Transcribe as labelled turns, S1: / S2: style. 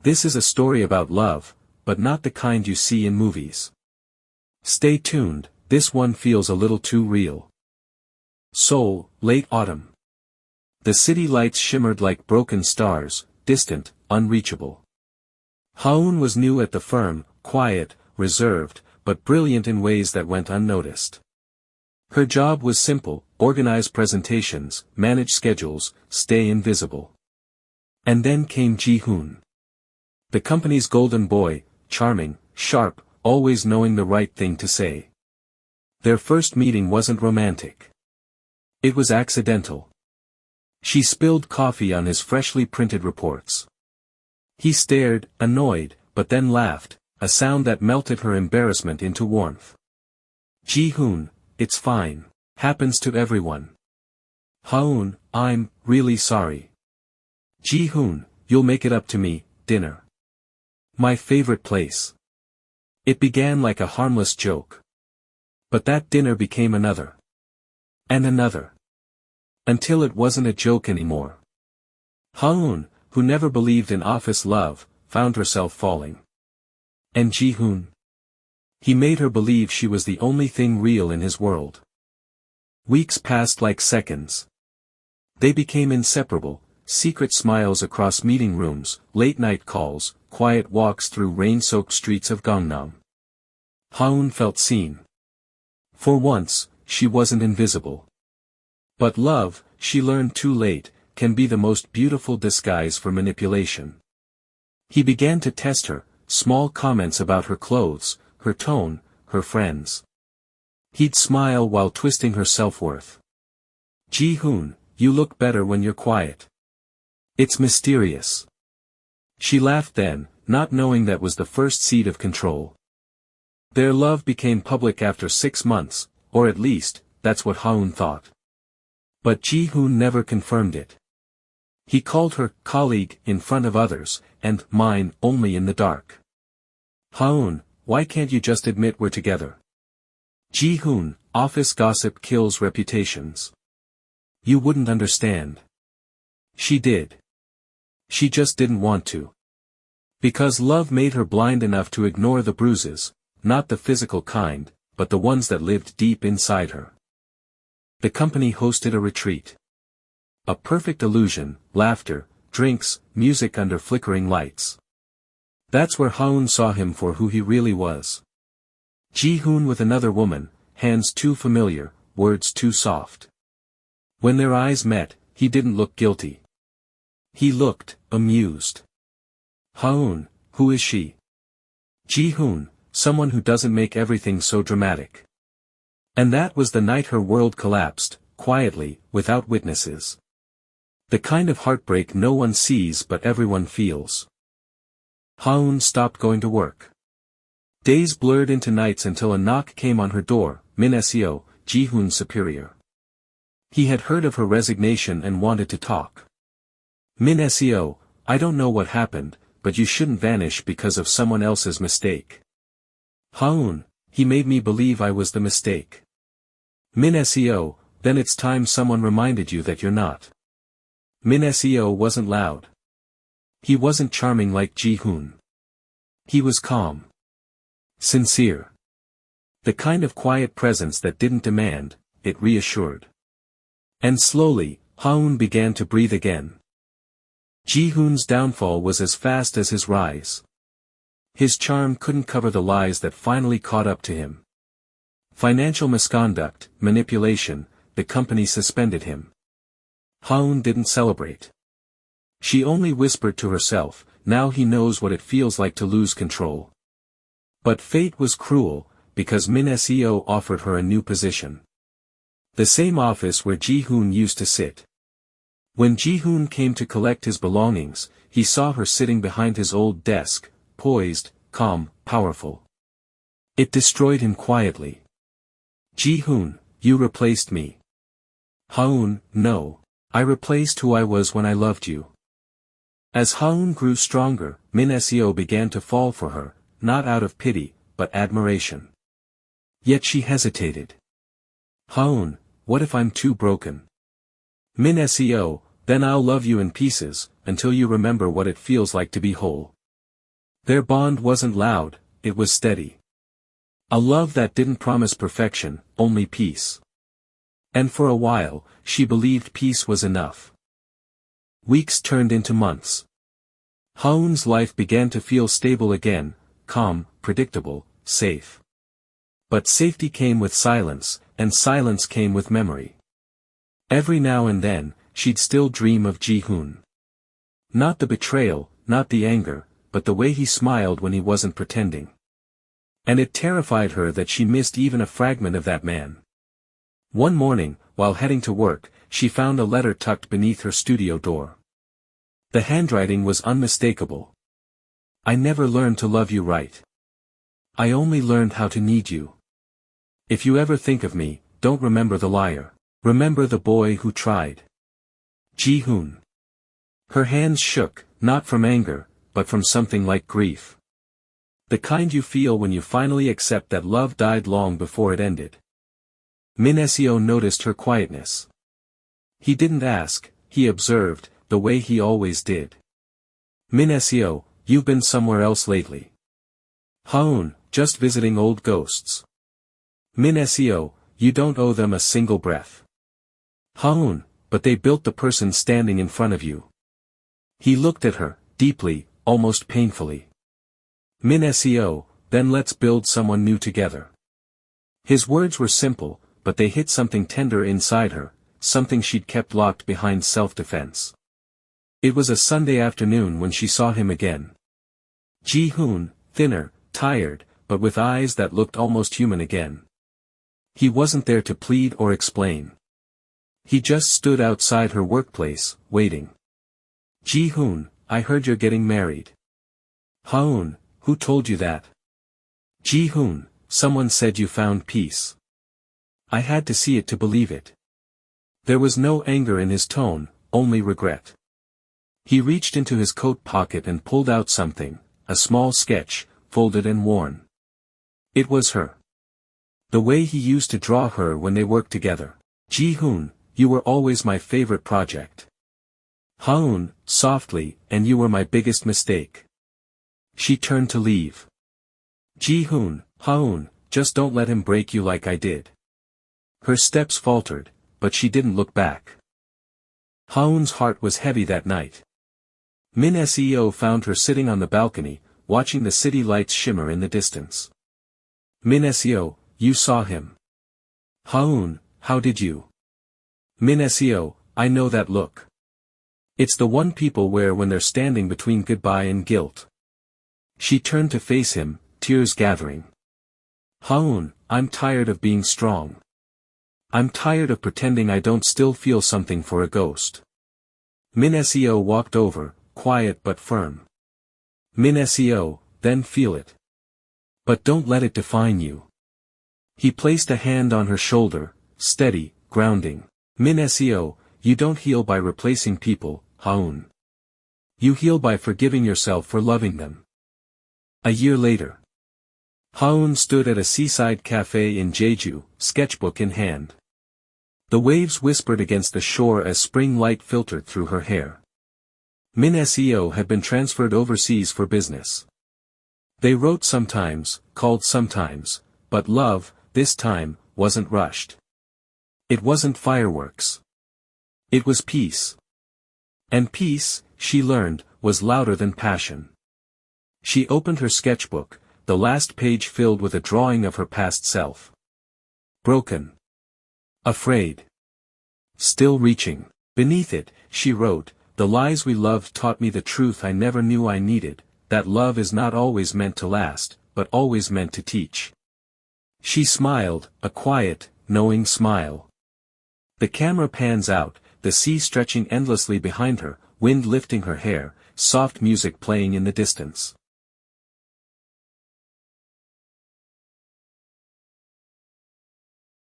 S1: This is a story about love, but not the kind you see in movies. Stay tuned, this one feels a little too real. Seoul, late autumn. The city lights shimmered like broken stars, distant, unreachable. Ha-eun was new at the firm, quiet, reserved, but brilliant in ways that went unnoticed. Her job was simple: organize presentations, manage schedules, stay invisible. And then came Ji-hoon. The company's golden boy, charming, sharp, always knowing the right thing to say. Their first meeting wasn't romantic. It was accidental. She spilled coffee on his freshly printed reports. He stared, annoyed, but then laughed, a sound that melted her embarrassment into warmth. Ji-hoon, it's fine. Happens to everyone. Ha-eun, I'm really sorry. Ji-hoon, you'll make it up to me, dinner. My favorite place. It began like a harmless joke. But that dinner became another. And another. Until it wasn't a joke anymore. Ha-eun, who never believed in office love, found herself falling. And Ji-hoon? He made her believe she was the only thing real in his world. Weeks passed like seconds. They became inseparable, secret smiles across meeting rooms, late-night calls, quiet walks through rain-soaked streets of Gangnam. Ha-eun felt seen. For once, she wasn't invisible. But love, she learned too late, can be the most beautiful disguise for manipulation. He began to test her, small comments about her clothes, her tone, her friends. He'd smile while twisting her self-worth. Ji-hoon, you look better when you're quiet. It's mysterious. She laughed then, not knowing that was the first seed of control. Their love became public after 6 months, or at least, that's what Ha-eun thought. But Ji-hoon never confirmed it. He called her colleague in front of others, and mine only in the dark. Ha-eun, why can't you just admit we're together? Ji-hoon, office gossip kills reputations. You wouldn't understand. She did. She just didn't want to. Because love made her blind enough to ignore the bruises, not the physical kind, but the ones that lived deep inside her. The company hosted a retreat. A perfect illusion, laughter, drinks, music under flickering lights. That's where Ha-eun saw him for who he really was. Ji-hoon with another woman, hands too familiar, words too soft. When their eyes met, he didn't look guilty. He looked amused. Ha-eun, who is she? Ji-hoon, someone who doesn't make everything so dramatic. And that was the night her world collapsed, quietly, without witnesses. The kind of heartbreak no one sees but everyone feels. Ha-eun stopped going to work. Days blurred into nights until a knock came on her door, Min Seo, Ji-hoon's superior. He had heard of her resignation and wanted to talk. Min Seo, I don't know what happened, but you shouldn't vanish because of someone else's mistake. Ha-eun, he made me believe I was the mistake. Min Seo, then it's time someone reminded you that you're not. Min Seo wasn't loud. He wasn't charming like Ji-hoon. He was calm. Sincere. The kind of quiet presence that didn't demand, it reassured. And slowly, Ha-eun began to breathe again. Ji-hoon's downfall was as fast as his rise. His charm couldn't cover the lies that finally caught up to him. Financial misconduct, manipulation, the company suspended him. Ha-eun didn't celebrate. She only whispered to herself, now he knows what it feels like to lose control. But fate was cruel, because Min Seo offered her a new position. The same office where Ji-hoon used to sit. When Ji-hoon came to collect his belongings, he saw her sitting behind his old desk, poised, calm, powerful. It destroyed him quietly. Ji-hoon, you replaced me. Ha-eun, no. I replaced who I was when I loved you. As Ha-eun grew stronger, Min Seo began to fall for her, not out of pity, but admiration. Yet she hesitated. Ha-eun, what if I'm too broken? Min Seo, then I'll love you in pieces, until you remember what it feels like to be whole. Their bond wasn't loud, it was steady. A love that didn't promise perfection, only peace. And for a while, she believed peace was enough. Weeks turned into months. Ha-eun's life began to feel stable again, calm, predictable, safe. But safety came with silence, and silence came with memory. Every now and then, she'd still dream of Ji-hoon. Not the betrayal, not the anger, but the way he smiled when he wasn't pretending. And it terrified her that she missed even a fragment of that man. One morning, while heading to work, she found a letter tucked beneath her studio door. The handwriting was unmistakable. I never learned to love you right. I only learned how to need you. If you ever think of me, don't remember the liar. Remember the boy who tried. Ji-hoon. Her hands shook, not from anger, but from something like grief. The kind you feel when you finally accept that love died long before it ended. Min-seo noticed her quietness. He didn't ask, he observed, the way he always did. Min-seo, you've been somewhere else lately. Ha-eun, just visiting old ghosts. Min-seo, you don't owe them a single breath. Ha-eun, but they built the person standing in front of you. He looked at her, deeply, almost painfully. Min-seo, then let's build someone new together. His words were simple, but they hit something tender inside her, something she'd kept locked behind self-defense. It was a Sunday afternoon when she saw him again. Ji-hoon, thinner, tired, but with eyes that looked almost human again. He wasn't there to plead or explain. He just stood outside her workplace, waiting. Ji-hoon, I heard you're getting married. Ha-eun, who told you that? Ji-hoon, someone said you found peace. I had to see it to believe it. There was no anger in his tone, only regret. He reached into his coat pocket and pulled out something, a small sketch, folded and worn. It was her. The way he used to draw her when they worked together. Ji-hoon, you were always my favorite project. Ha-eun, softly, and you were my biggest mistake. She turned to leave. Ji-hoon, Ha-eun, just don't let him break you like I did. Her steps faltered, but she didn't look back. Ha-eun's heart was heavy that night. Min-seo found her sitting on the balcony, watching the city lights shimmer in the distance. Min-seo, you saw him. Ha-eun, how did you? Min-seo, I know that look. It's the one people wear when they're standing between goodbye and guilt. She turned to face him, tears gathering. Ha-eun, I'm tired of being strong. I'm tired of pretending I don't still feel something for a ghost. Min-seo walked over, quiet but firm. Min-seo, then feel it. But don't let it define you. He placed a hand on her shoulder, steady, grounding. Min-seo, you don't heal by replacing people, Ha-eun. You heal by forgiving yourself for loving them. A year later. Ha-eun stood at a seaside cafe in Jeju, sketchbook in hand. The waves whispered against the shore as spring light filtered through her hair. Min-seo had been transferred overseas for business. They wrote sometimes, called sometimes, but love, this time, wasn't rushed. It wasn't fireworks. It was peace. And peace, she learned, was louder than passion. She opened her sketchbook, the last page filled with a drawing of her past self. Broken. Afraid. Still reaching. Beneath it, she wrote, the lies we loved taught me the truth I never knew I needed, that love is not always meant to last, but always meant to teach. She smiled, a quiet, knowing smile. The camera pans out, the sea stretching endlessly behind her, wind lifting her hair, soft music playing in the distance.